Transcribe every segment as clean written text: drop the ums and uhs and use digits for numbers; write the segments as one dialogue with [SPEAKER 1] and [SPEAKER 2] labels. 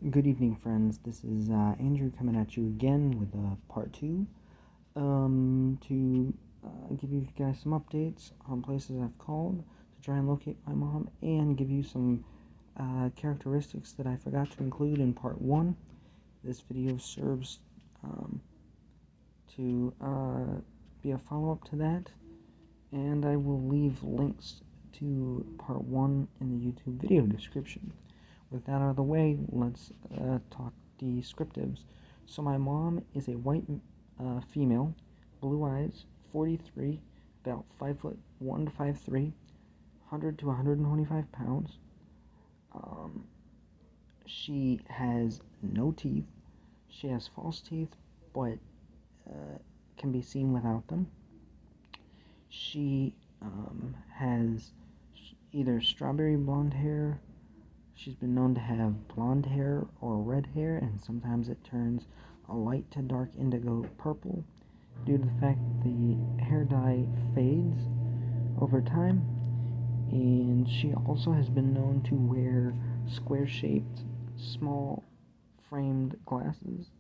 [SPEAKER 1] Good evening, friends. This is Andrew coming at you again with part two to give you guys some updates on places I've called to try and locate my mom and give you some characteristics that I forgot to include in part one. This video serves to be a follow up to that, and I will leave links to part one in the YouTube video description. With that out of the way, let's talk descriptives. So my mom is a white female, blue eyes, 43, about 5'1" to 5'3", 100 to 125 pounds. She has no teeth. She has false teeth, but can be seen without them. She has either strawberry blonde hair. She's been known to have blonde hair or red hair, and sometimes it turns a light to dark indigo purple due to the fact that the hair dye fades over time. And she also has been known to wear square-shaped, small framed glasses.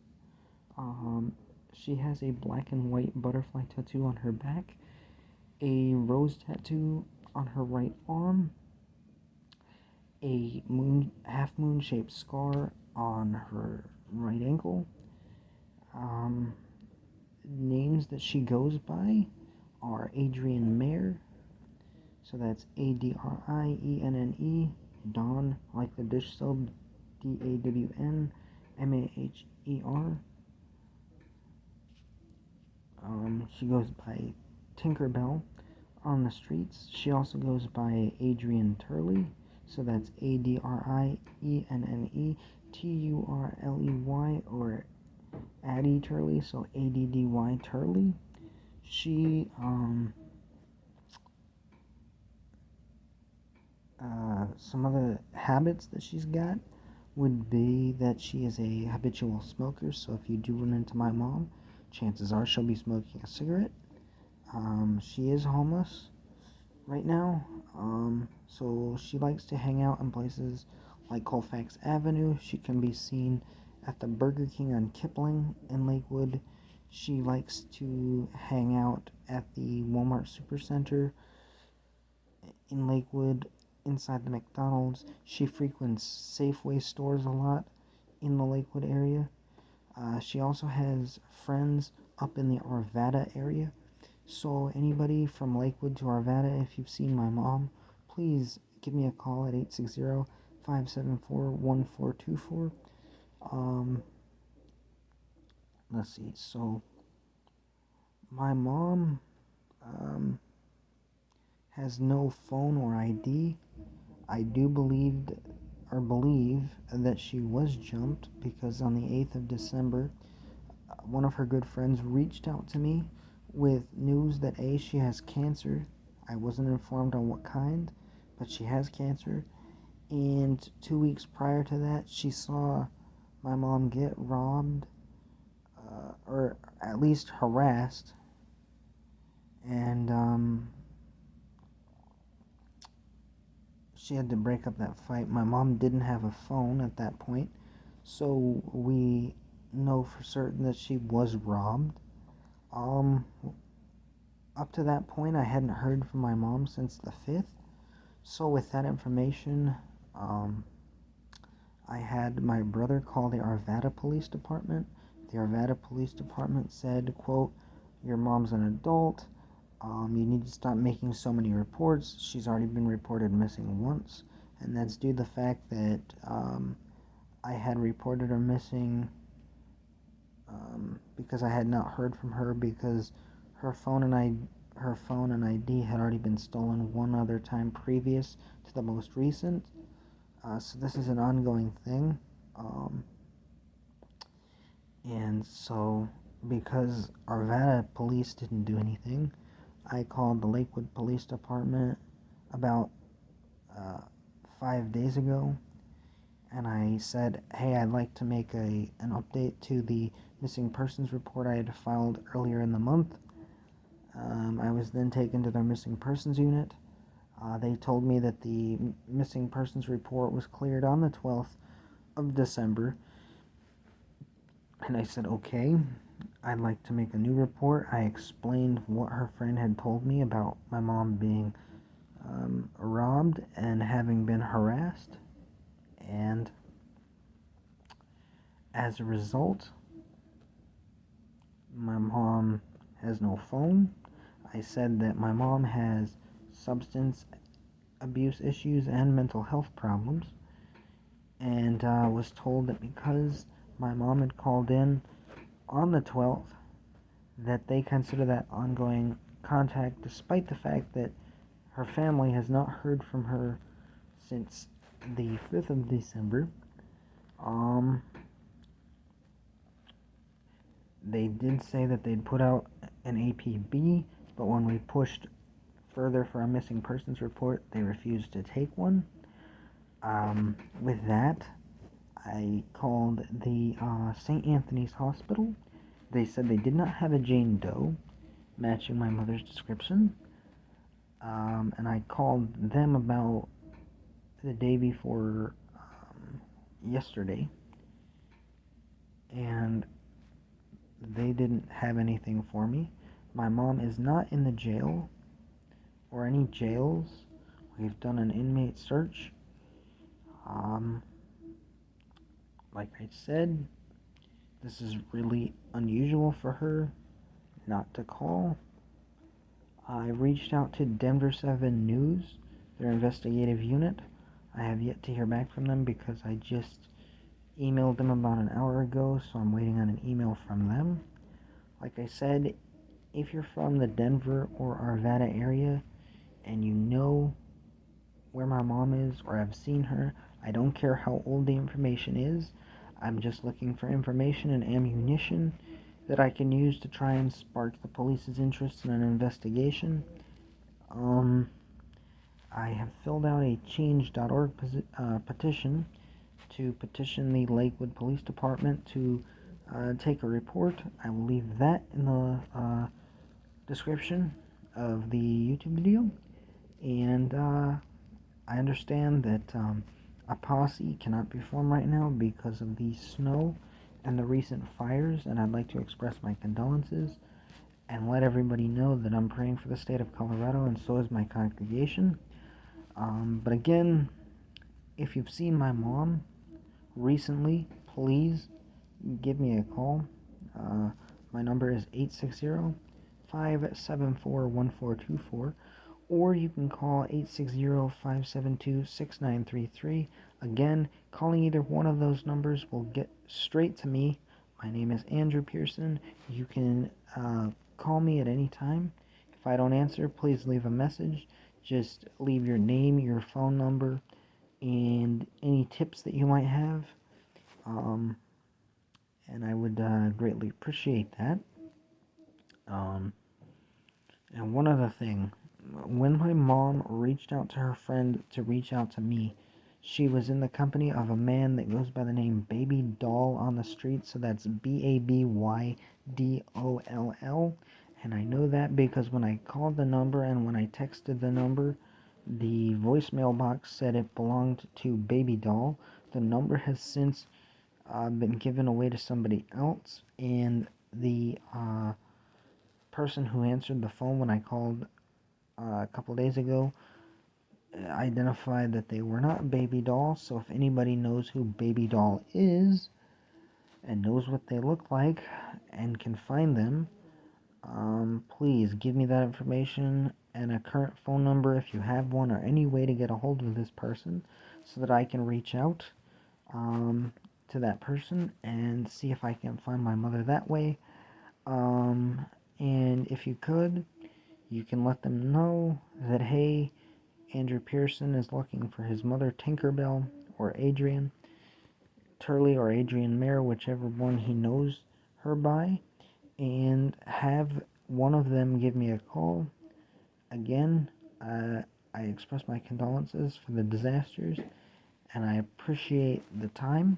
[SPEAKER 1] She has a black and white butterfly tattoo on her back, a rose tattoo on her right arm, a half moon shaped scar on her right ankle. Names that she goes by are Adrienne Maher, so that's Adrienne, Dawn, like the dish soap, DAWN, MAHER. She goes by Tinkerbell on the streets. She also goes by Addy Turly, so that's ADRIENNE TURLEY, or Addy Turly, so ADDY Turly. She some other habits that she's got would be that she is a habitual smoker, so if you do run into my mom, chances are she'll be smoking a cigarette. She is homeless right now, so she likes to hang out in places like Colfax Avenue. She can be seen at the Burger King on Kipling in Lakewood. She likes to hang out at the Walmart Supercenter in Lakewood, inside the McDonald's. She frequents Safeway stores a lot in the Lakewood area. She also has friends up in the Arvada area. So anybody from Lakewood to Arvada, if you've seen my mom, please give me a call at 860-574-1424. Let's see. So my mom has no phone or ID. I do believe that she was jumped because on the 8th of December, one of her good friends reached out to me with news that she has cancer. I wasn't informed on what kind, but she has cancer. And 2 weeks prior to that, she saw my mom get robbed, or at least harassed. And she had to break up that fight. My mom didn't have a phone at that point, so we know for certain that she was robbed. Up to that point, I hadn't heard from my mom since the 5th. So with that information, I had my brother call the Arvada Police Department. The Arvada Police Department said, quote, "Your mom's an adult. You need to stop making so many reports. She's already been reported missing once." And that's due to the fact that I had reported her missing because I had not heard from her, because her phone and ID had already been stolen one other time previous to the most recent. So this is an ongoing thing. And so because Arvada police didn't do anything, I called the Lakewood Police Department about 5 days ago, and I said, hey, I'd like to make an update to the missing persons report I had filed earlier in the month. I was then taken to their missing persons unit. They told me that the missing persons report was cleared on the 12th of December. And I said, okay, I'd like to make a new report. I explained what her friend had told me about my mom being robbed and having been harassed. And as a result, my mom has no phone. I said that my mom has substance abuse issues and mental health problems, and was told that because my mom had called in on the 12th, that they consider that ongoing contact, despite the fact that her family has not heard from her since the 5th of December. They did say that they'd put out an APB, but when we pushed further for a missing persons report, they refused to take one. With that, I called the St. Anthony's Hospital. They said they did not have a Jane Doe matching my mother's description. And I called them about the day before yesterday, and they didn't have anything for me. My mom is not in the jail or any jails. We've done an inmate search. Like I said, this is really unusual for her not to call. I reached out to Denver 7 News, their investigative unit. I have yet to hear back from them because I just emailed them about an hour ago, so I'm waiting on an email from them. Like I said, if you're from the Denver or Arvada area and you know where my mom is or have seen her, I don't care how old the information is. I'm just looking for information and ammunition that I can use to try and spark the police's interest in an investigation. I have filled out a change.org petition to petition the Lakewood Police Department to take a report. I will leave that in the description of the YouTube video. And I understand that a posse cannot be formed right now because of the snow and the recent fires, and I'd like to express my condolences and let everybody know that I'm praying for the state of Colorado, and so is my congregation. But again, if you've seen my mom recently, please give me a call. My number is 860-574-1424, or you can call 860-572-6933. Again, calling either one of those numbers will get straight to me. My name is Andrew Pearson. You can call me at any time. If I don't answer, please leave a message. Just leave your name, your phone number, and any tips that you might have. And I would greatly appreciate that. And one other thing, when my mom reached out to her friend to reach out to me, she was in the company of a man that goes by the name Baby Doll on the street, so that's BABYDOLL. And I know that because when I called the number and when I texted the number, the voicemail box said it belonged to Baby Doll. The number has since been given away to somebody else, and the person who answered the phone when I called a couple days ago identified that they were not Baby Doll. So if anybody knows who Baby Doll is and knows what they look like and can find them, please give me that information and a current phone number if you have one, or any way to get a hold of this person so that I can reach out to that person and see if I can find my mother that way. And if you could, you can let them know that, hey, Andrew Pearson is looking for his mother, Tinkerbell, or Adrienne Turly, or Adrienne Maher, whichever one he knows her by, and have one of them give me a call. Again, I express my condolences for the disasters, and I appreciate the time.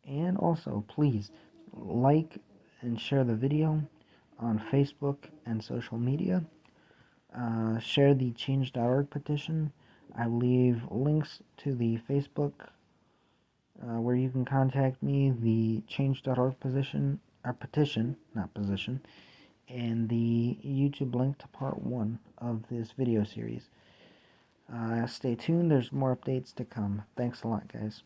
[SPEAKER 1] And also, please like and share the video on Facebook and social media. Share the change.org petition. I leave links to the Facebook where you can contact me, the change.org petition, not position, and the YouTube link to part 1 of this video series. Stay tuned, there's more updates to come. Thanks a lot, guys.